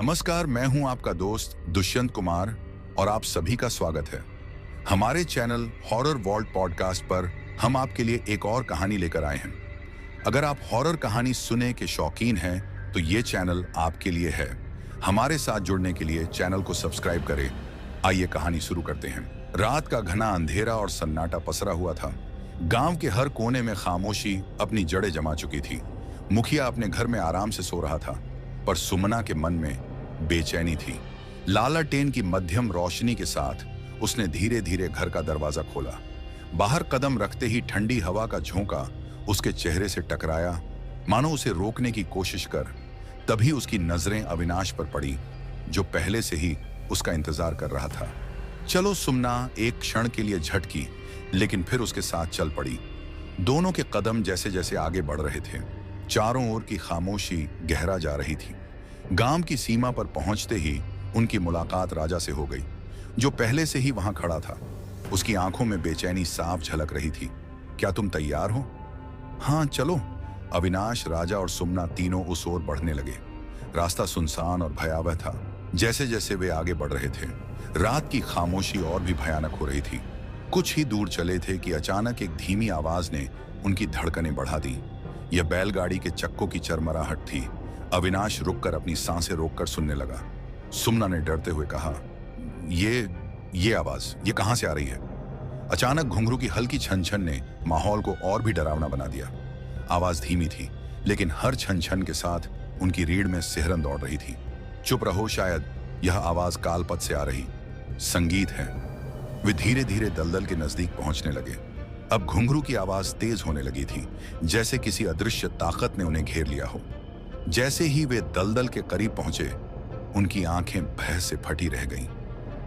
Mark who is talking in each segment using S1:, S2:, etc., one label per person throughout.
S1: नमस्कार, मैं हूं आपका दोस्त दुष्यंत कुमार और आप सभी का स्वागत है हमारे चैनल हॉरर वॉल्ट पॉडकास्ट पर। हम आपके लिए एक और कहानी लेकर आए हैं। अगर आप हॉरर कहानी सुनने के शौकीन हैं तो ये चैनल आपके लिए है। हमारे साथ जुड़ने के लिए चैनल को सब्सक्राइब करें। आइए कहानी शुरू करते हैं। रात का घना अंधेरा और सन्नाटा पसरा हुआ था। गांव के हर कोने में खामोशी अपनी जड़ें जमा चुकी थी। मुखिया अपने घर में आराम से सो रहा था, पर सुमना के मन में बेचैनी थी। लालटेन की मध्यम रोशनी के साथ उसने धीरे धीरे घर का दरवाजा खोला। बाहर कदम रखते ही ठंडी हवा का झोंका उसके चेहरे से टकराया, मानो उसे रोकने की कोशिश कर। तभी उसकी नजरें अविनाश पर पड़ी, जो पहले से ही उसका इंतजार कर रहा था। चलो सुमना एक क्षण के लिए झटकी, लेकिन फिर उसके साथ चल पड़ी। दोनों के कदम जैसे जैसे आगे बढ़ रहे थे, चारों ओर की खामोशी गहरा जा रही थी। गांव की सीमा पर पहुंचते ही उनकी मुलाकात राजा से हो गई, जो पहले से ही वहां खड़ा था। उसकी आंखों में बेचैनी साफ झलक रही थी। क्या तुम तैयार हो? हाँ चलो। अविनाश, राजा और सुमना तीनों उस ओर बढ़ने लगे। रास्ता सुनसान और भयावह था। जैसे जैसे वे आगे बढ़ रहे थे, रात की खामोशी और भी भयानक हो रही थी। कुछ ही दूर चले थे कि अचानक एक धीमी आवाज ने उनकी धड़कनें बढ़ा दी। यह बैलगाड़ी के चक्कों की चरमराहट थी। अविनाश रुककर अपनी सांसें रोककर सुनने लगा। सुमना ने डरते हुए कहा, ये आवाज ये कहां से आ रही है? अचानक घुंघरू की हल्की छन छन ने माहौल को और भी डरावना बना दिया। आवाज धीमी थी, लेकिन हर छन छन के साथ उनकी रीढ़ में सिहरन दौड़ रही थी। चुप रहो, शायद यह आवाज कालपथ से आ रही संगीत है। वे धीरे धीरे दलदल के नजदीक पहुंचने लगे। अब घुंघरू की आवाज तेज होने लगी थी, जैसे किसी अदृश्य ताकत ने उन्हें घेर लिया हो। जैसे ही वे दलदल के करीब पहुंचे, उनकी आंखें भय से फटी रह गईं।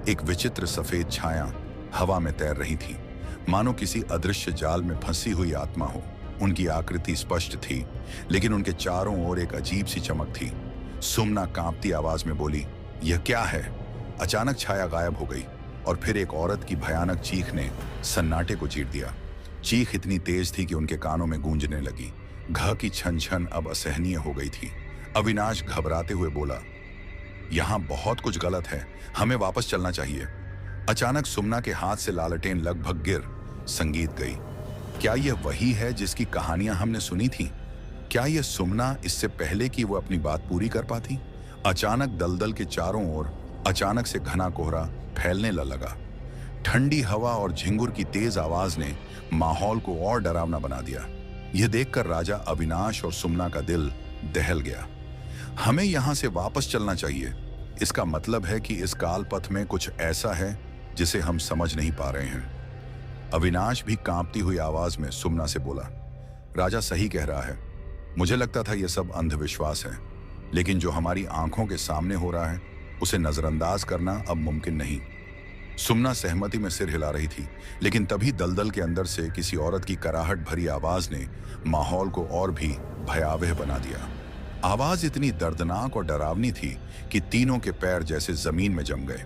S1: एक विचित्र सफेद छाया हवा में तैर रही थी, मानो किसी अदृश्य जाल में फंसी हुई आत्मा हो। उनकी आकृति स्पष्ट थी, लेकिन उनके चारों ओर एक अजीब सी चमक थी। सुमना कांपती आवाज में बोली, यह क्या है? अचानक छाया गायब हो गई और फिर एक औरत की भयानक चीख ने सन्नाटे को चीर दिया। चीख इतनी तेज थी कि उनके कानों में गूंजने लगी। घ की छन छन अब असहनीय हो गई थी। अविनाश घबराते हुए बोला, यहां बहुत कुछ गलत है, हमें वापस चलना चाहिए। अचानक सुमना के हाथ से लालटेन लगभग गिर संगीत गई। क्या यह वही है जिसकी कहानियां हमने सुनी थी? क्या यह सुमना इससे पहले कि वो अपनी बात पूरी कर पाती? अचानक दलदल के चारों ओर अचानक से घना कोहरा फैलने लगा। ठंडी हवा और झिंगुर की तेज आवाज ने माहौल को और डरावना बना दिया। यह देखकर राजा, अविनाश और सुमना का दिल दहल गया। हमें यहां से वापस चलना चाहिए। इसका मतलब है कि इस काल पथ में कुछ ऐसा है जिसे हम समझ नहीं पा रहे हैं। अविनाश भी कांपती हुई आवाज में सुमना से बोला, राजा सही कह रहा है। मुझे लगता था यह सब अंधविश्वास है, लेकिन जो हमारी आंखों के सामने हो रहा है उसे नजरअंदाज करना अब मुमकिन नहीं। सुमना सहमति में सिर हिला रही थी, लेकिन तभी दलदल के अंदर से किसी औरत की कराहट भरी आवाज ने माहौल को और भी भयावह बना दिया। आवाज इतनी दर्दनाक और डरावनी थी कि तीनों के पैर जैसे जमीन में जम गए।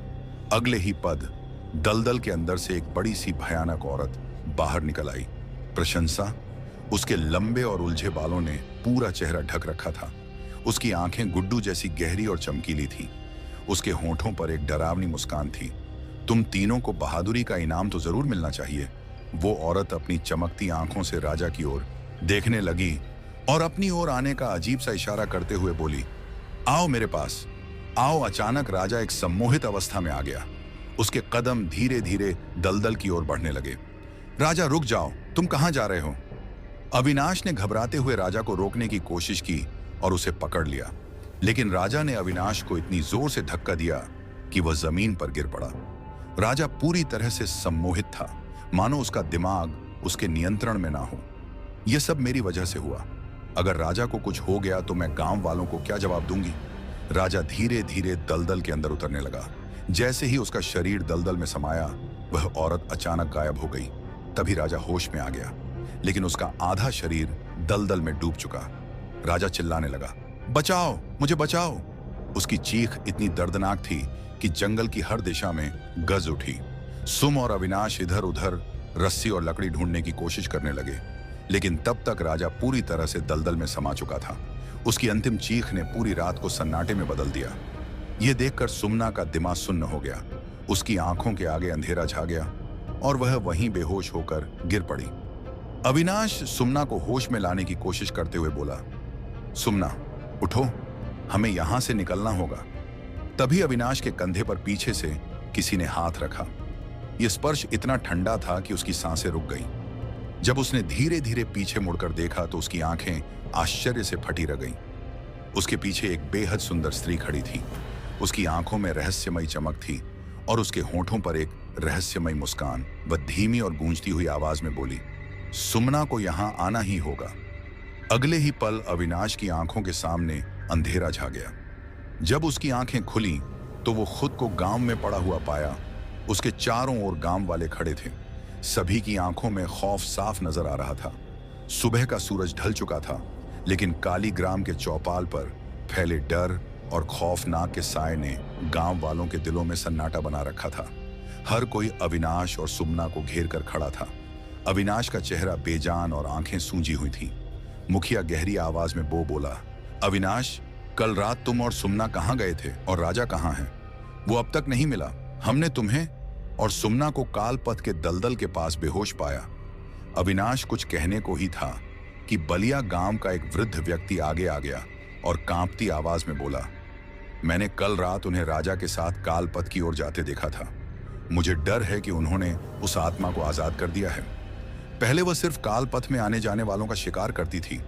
S1: अगले ही पद दलदल के अंदर से एक बड़ी सी भयानक औरत बाहर निकल आई। प्रशंसा। उसके लंबे और उलझे बालों ने पूरा चेहरा ढक रखा था। उसकी आंखें गुड्डू जैसी गहरी और चमकीली थी। उसके होठों पर एक डरावनी मुस्कान थी। तुम तीनों को बहादुरी का इनाम तो जरूर मिलना चाहिए। वो औरत अपनी चमकती आंखों से राजा की ओर देखने लगी और अपनी ओर आने का अजीब सा इशारा करते हुए बोली, आओ मेरे पास आओ। अचानक राजा एक सम्मोहित अवस्था में आ गया। उसके कदम धीरे धीरे दलदल की ओर बढ़ने लगे। राजा रुक जाओ, तुम कहां जा रहे हो? अविनाश ने घबराते हुए राजा को रोकने की कोशिश की और उसे पकड़ लिया, लेकिन राजा ने अविनाश को इतनी जोर से धक्का दिया कि वह जमीन पर गिर पड़ा। राजा पूरी तरह से सम्मोहित था, मानो उसका दिमाग उसके नियंत्रण में ना हो। यह सब मेरी वजह से हुआ। अगर राजा को कुछ हो गया तो मैं गांव वालों को क्या जवाब दूंगी? राजा धीरे धीरे दलदल के अंदर उतरने लगा। जैसे ही उसका शरीर दलदल में समाया, वह औरत अचानक गायब हो गई। तभी राजा होश में आ गया, लेकिन उसका आधा शरीर दलदल में डूब चुका। राजा चिल्लाने लगा, बचाओ, मुझे बचाओ। उसकी चीख इतनी दर्दनाक थी कि जंगल की हर दिशा में गज उठी। सुम और अविनाश इधर उधर रस्सी और लकड़ी ढूंढने की कोशिश करने लगे, लेकिन तब तक राजा पूरी तरह से दलदल में समा चुका था। उसकी अंतिम चीख ने पूरी रात को सन्नाटे में बदल दिया। यह देखकर सुमना का दिमाग सुन्न हो गया। उसकी आंखों के आगे अंधेरा छा गया और वह वहीं बेहोश होकर गिर पड़ी। अविनाश सुमना को होश में लाने की कोशिश करते हुए बोला, सुमना उठो, हमें यहां से निकलना होगा। तभी अविनाश के कंधे पर पीछे से किसी ने हाथ रखा। यह स्पर्श इतना ठंडा था कि उसकी सांसें रुक गईं। जब उसने धीरे धीरे पीछे मुड़कर देखा तो उसकी आंखें आश्चर्य से फटी रह गईं। उसके पीछे एक बेहद सुंदर स्त्री खड़ी थी। उसकी आंखों में रहस्यमयी चमक थी और उसके होठों पर एक रहस्यमयी मुस्कान। वह धीमी और गूंजती हुई आवाज में बोली, सुमना को यहां आना ही होगा। अगले ही पल अविनाश की आंखों के सामने अंधेरा छा गया। जब उसकी आंखें खुली तो वो खुद को गांव में पड़ा हुआ पाया। उसके चारों ओर गांव वाले खड़े थे। सभी की आंखों में खौफ साफ नजर आ रहा था। सुबह का सूरज ढल चुका था, लेकिन काली ग्राम के चौपाल पर फैले डर और खौफनाक के साए ने गांव वालों के दिलों में सन्नाटा बना रखा था। हर कोई अविनाश और सुमना को घेर कर खड़ा था। अविनाश का चेहरा बेजान और आंखें सूजी हुई थीं। मुखिया गहरी आवाज में बोला, अविनाश, कल रात तुम और सुमना कहाँ गए थे और राजा कहाँ है? वो अब तक नहीं मिला। हमने तुम्हें और सुमना को कालपथ के दलदल के पास बेहोश पाया। अविनाश कुछ कहने को ही था कि बलिया गांव का एक वृद्ध व्यक्ति आगे आ गया और कांपती आवाज में बोला, मैंने कल रात उन्हें राजा के साथ कालपथ की ओर जाते देखा था। मुझे डर है कि उन्होंने उस आत्मा को आजाद कर दिया है। पहले वह सिर्फ कालपथ में आने जाने वालों का शिकार करती थी,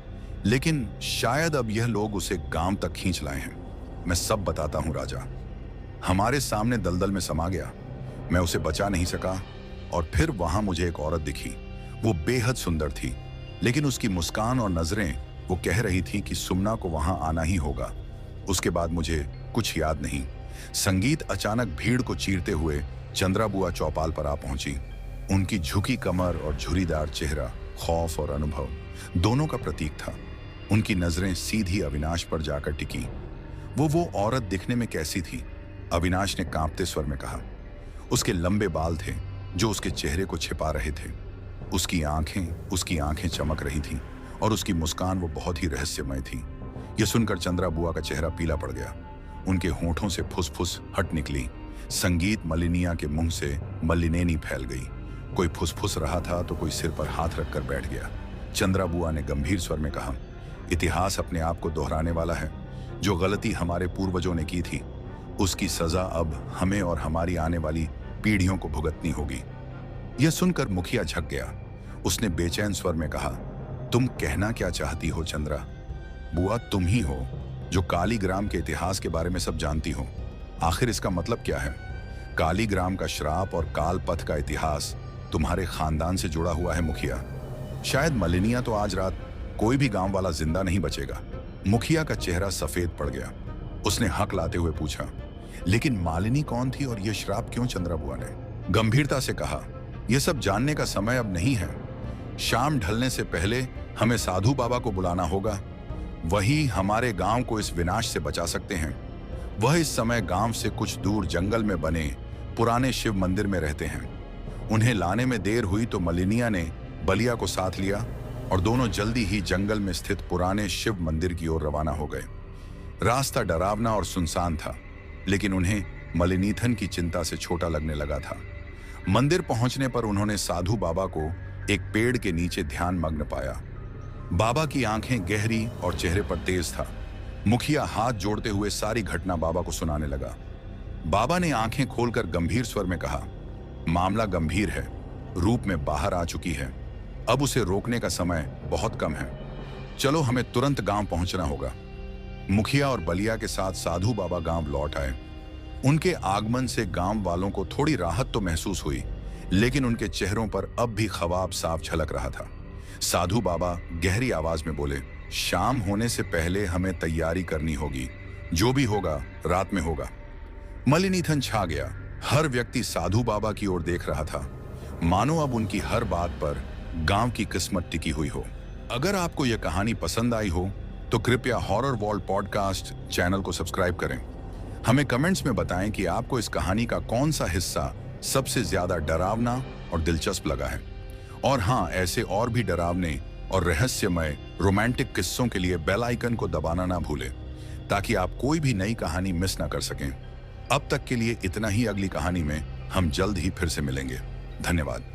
S1: लेकिन शायद अब यह लोग उसे गांव तक खींच लाए हैं। मैं सब बताता हूं राजा। हमारे सामने दलदल में समा गया। मैं उसे बचा नहीं सका और फिर वहां मुझे एक औरत दिखी। वो बेहद सुंदर थी, लेकिन उसकी मुस्कान और नजरें वो कह रही थी कि सुमना को वहां आना ही होगा। उसके बाद मुझे कुछ याद नहीं। संगीत अचानक भीड़ को चीरते हुए चंद्राबुआ चौपाल पर आ पहुंची। उनकी झुकी कमर और झुर्रीदार चेहरा खौफ और अनुभव दोनों का प्रतीक था। उनकी नजरें सीधी अविनाश पर जाकर टिकी। वो औरत दिखने में कैसी थी? अविनाश ने कांपते स्वर में कहा। उसके लंबे बाल थे जो उसके चेहरे को छिपा रहे थे। उसकी आंखें चमक रही थीं और उसकी मुस्कान वो बहुत ही रहस्यमय थी। यह सुनकर चंद्राबुआ का चेहरा पीला पड़ गया। उनके होठों से फुसफुस हट निकली। संगीत मलिनिया के मुंह से मलिनेनी फैल गई। कोई फुसफुस रहा था तो कोई सिर पर हाथ रखकर बैठ गया। चंद्राबुआ ने गंभीर स्वर में कहा, इतिहास अपने आप को दोहराने वाला है। जो गलती हमारे पूर्वजों ने की थी, उसकी सजा अब हमें और हमारी आने वाली पीढ़ियों को भुगतनी होगी। यह सुनकर मुखिया झक गया। उसने बेचैन स्वर में कहा, तुम कहना क्या चाहती हो चंद्रा? बुआ, तुम ही हो जो कालीग्राम के इतिहास के बारे में सब जानती हो। आखिर इसका मतलब क्या है? कालीग्राम का श्राप और कालपथ का इतिहास तुम्हारे खानदान से जुड़ा हुआ है मुखिया। शायद मलिनिया तो आज रात कोई भी गांव वाला जिंदा नहीं बचेगा। मुखिया का चेहरा सफेद पड़ गया। उसने हक लाते हुए पूछा, लेकिन मालिनी कौन थी और यह श्राप क्यों? चंद्राबुआ ने गंभीरता से कहा, यह सब जानने का समय अब नहीं है। शाम ढलने से पहले हमें साधु बाबा को बुलाना होगा। वही हमारे गांव को इस विनाश से बचा सकते हैं। वह इस समय गांव से कुछ दूर जंगल में बने पुराने शिव मंदिर में रहते हैं। उन्हें लाने में देर हुई तो मलिनिया ने बलिया को साथ लिया और दोनों जल्दी ही जंगल में स्थित पुराने शिव मंदिर की ओर रवाना हो गए। रास्ता डरावना और सुनसान था, लेकिन उन्हें मलिनीथन की चिंता से छोटा लगने लगा था। मंदिर पहुंचने पर उन्होंने साधु बाबा को एक पेड़ के नीचे ध्यान मग्न पाया। बाबा की आंखें गहरी और चेहरे पर तेज था। मुखिया हाथ जोड़ते हुए सारी घटना बाबा को सुनाने लगा। बाबा ने आंखें खोलकर गंभीर स्वर में कहा, मामला गंभीर है, रूप में बाहर आ चुकी है। अब उसे रोकने का समय बहुत कम है। चलो, हमें तुरंत गांव पहुंचना होगा। मुखिया और बलिया के साथ साधु बाबा गांव लौट आए। उनके आगमन से गांव वालों को थोड़ी राहत तो महसूस हुई, लेकिन उनके चेहरों पर अब भी खवाब साफ झलक रहा था। साधु बाबा गहरी आवाज में बोले, शाम होने से पहले हमें तैयारी करनी होगी। जो भी होगा रात में होगा। मलिनीथन छा गया। हर व्यक्ति साधु बाबा की ओर देख रहा था, मानो अब उनकी हर बात पर गांव की किस्मत टिकी हुई हो। अगर आपको यह कहानी पसंद आई हो तो कृपया हॉरर वॉल्ट पॉडकास्ट चैनल को सब्सक्राइब करें। हमें कमेंट्स में बताएं कि आपको इस कहानी का कौन सा हिस्सा सबसे ज्यादा डरावना और दिलचस्प लगा है। और हाँ, ऐसे और भी डरावने और रहस्यमय रोमांटिक किस्सों के लिए बेल आइकन को दबाना ना भूलें, ताकि आप कोई भी नई कहानी मिस ना कर सकें। अब तक के लिए इतना ही। अगली कहानी में हम जल्द ही फिर से मिलेंगे। धन्यवाद।